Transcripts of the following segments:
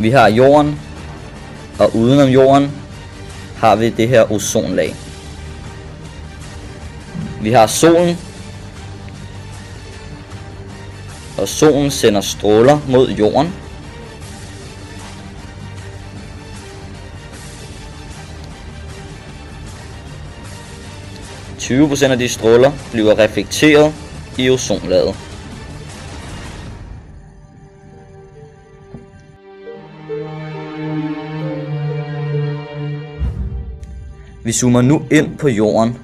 Vi har jorden, og udenom jorden har vi det her ozonlag. Vi har solen, og solen sender stråler mod jorden. %20 af de stråler bliver reflekteret i ozonlaget. Vi zoomer nu ind på jorden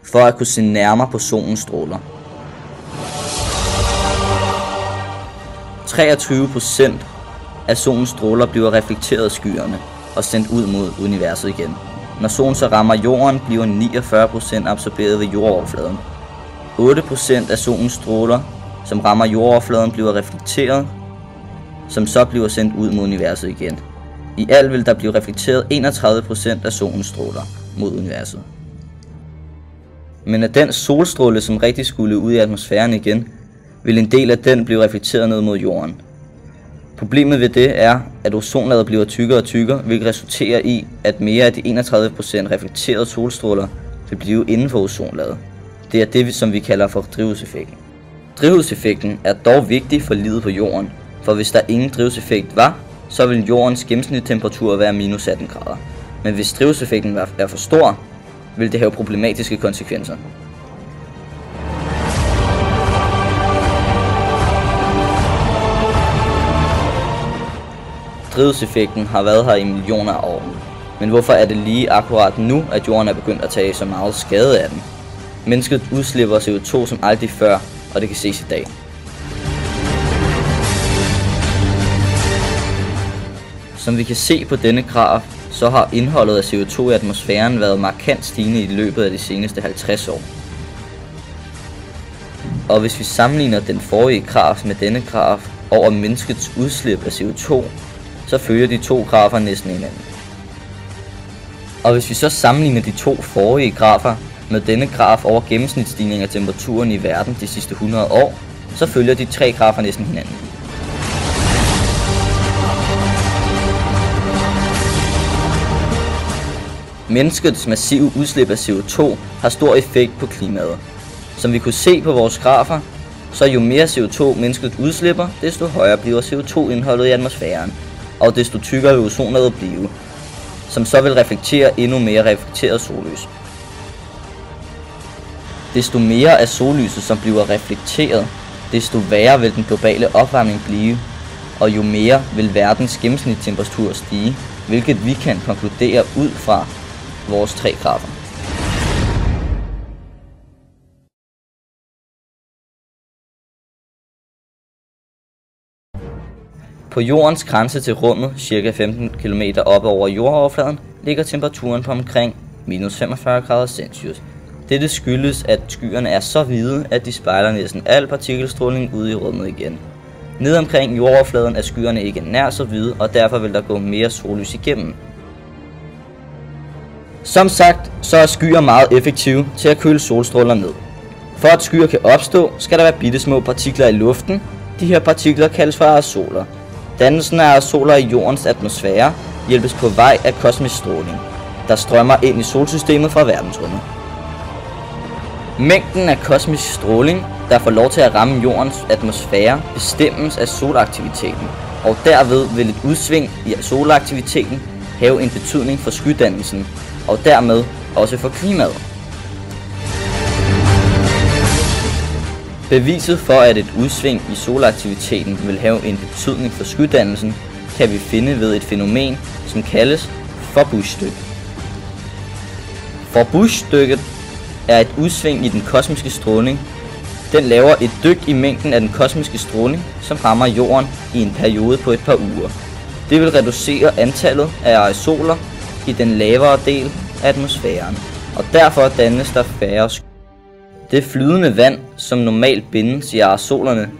for at kunne se nærmere på solens stråler. 23% af solens stråler bliver reflekteret af skyerne og sendt ud mod universet igen. Når solen så rammer jorden, bliver 49% absorberet ved jordoverfladen. 8% af solens stråler, som rammer jordoverfladen, bliver reflekteret, som så bliver sendt ud mod universet igen. I alt vil der blive reflekteret 31% af solens stråler mod universet. Men af den solstråle, som rigtig skulle ud i atmosfæren igen, vil en del af den blive reflekteret ned mod jorden. Problemet ved det er, at ozonlaget bliver tykkere og tykkere, hvilket resulterer i, at mere af de 31% reflekterede solstråler vil blive inden for ozonlaget. Det er det, som vi kalder for drivhuseffekten. Drivhuseffekten er dog vigtig for livet på jorden, for hvis der ingen drivhuseffekt var, så vil jordens gennemsnitlige temperatur være minus 18 grader. Men hvis drivhuseffekten er for stor, vil det have problematiske konsekvenser. Drivhuseffekten har været her i millioner af år. Men hvorfor er det lige akkurat nu, at jorden er begyndt at tage så meget skade af den? Mennesket udslipper CO2 som aldrig før, og det kan ses i dag. Som vi kan se på denne graf, så har indholdet af CO2 i atmosfæren været markant stigende i løbet af de seneste 50 år. Og hvis vi sammenligner den forrige graf med denne graf over menneskets udslip af CO2, så følger de to grafer næsten hinanden. Og hvis vi så sammenligner de to forrige grafer med denne graf over gennemsnitsstigning af temperaturen i verden de sidste 100 år, så følger de tre grafer næsten hinanden. Menneskets massive udslip af CO2 har stor effekt på klimaet. Som vi kunne se på vores grafer, så jo mere CO2 mennesket udslipper, desto højere bliver CO2-indholdet i atmosfæren, og desto tykkere vil ozonlaget blive, som så vil reflektere endnu mere reflekteret sollys. Desto mere af sollyset, som bliver reflekteret, desto værre vil den globale opvarmning blive, og jo mere vil verdens gennemsnitstemperatur stige, hvilket vi kan konkludere ud fra vores tre grafer. På jordens grænse til rummet, ca. 15 km oppe over jordoverfladen, ligger temperaturen på omkring minus 45 grader Celsius. Dette skyldes, at skyerne er så hvide, at de spejler næsten al partikelstråling ude i rummet igen. Nede omkring jordoverfladen er skyerne ikke nær så hvide, og derfor vil der gå mere sollys igennem. Som sagt, så er skyer meget effektive til at køle solstråler ned. For at skyer kan opstå, skal der være bittesmå partikler i luften. De her partikler kaldes for aerosoler. Dannelsen af aerosoler i jordens atmosfære hjælpes på vej af kosmisk stråling, der strømmer ind i solsystemet fra verdensrummet. Mængden af kosmisk stråling, der får lov til at ramme jordens atmosfære, bestemmes af solaktiviteten, og derved vil et udsving i solaktiviteten have en betydning for skydannelsen, og dermed også for klimaet. Beviset for, at et udsving i solaktiviteten vil have en betydning for skydannelsen, kan vi finde ved et fænomen, som kaldes Ford-Bush-stykke. Ford-Bush-stykket er et udsving i den kosmiske stråling. Den laver et dyk i mængden af den kosmiske stråling, som rammer jorden i en periode på et par uger. Det vil reducere antallet af aerosoler i den lavere del af atmosfæren, og derfor dannes der færre skyer. Det flydende vand, som normalt bindes i aerosolerne,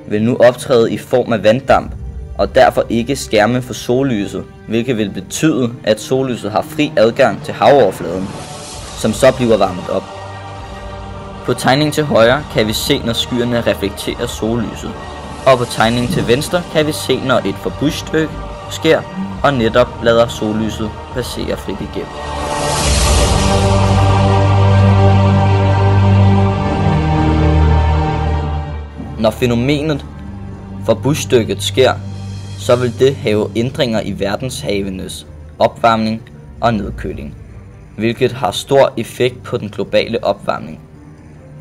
vil nu optræde i form af vanddamp, og derfor ikke skærme for sollyset, hvilket vil betyde, at sollyset har fri adgang til havoverfladen, som så bliver varmet op. På tegningen til højre kan vi se, når skyerne reflekterer sollyset, og på tegningen til venstre kan vi se, når et Ford-Bush-stykke sker og netop lader sollyset passere frit igennem. Når fænomenet for busstykket sker, så vil det have ændringer i verdenshavenes opvarmning og nedkøling, hvilket har stor effekt på den globale opvarmning.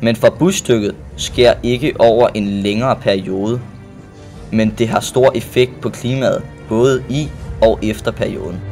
Men for busstykket sker ikke over en længere periode, men det har stor effekt på klimaet både i og efter perioden.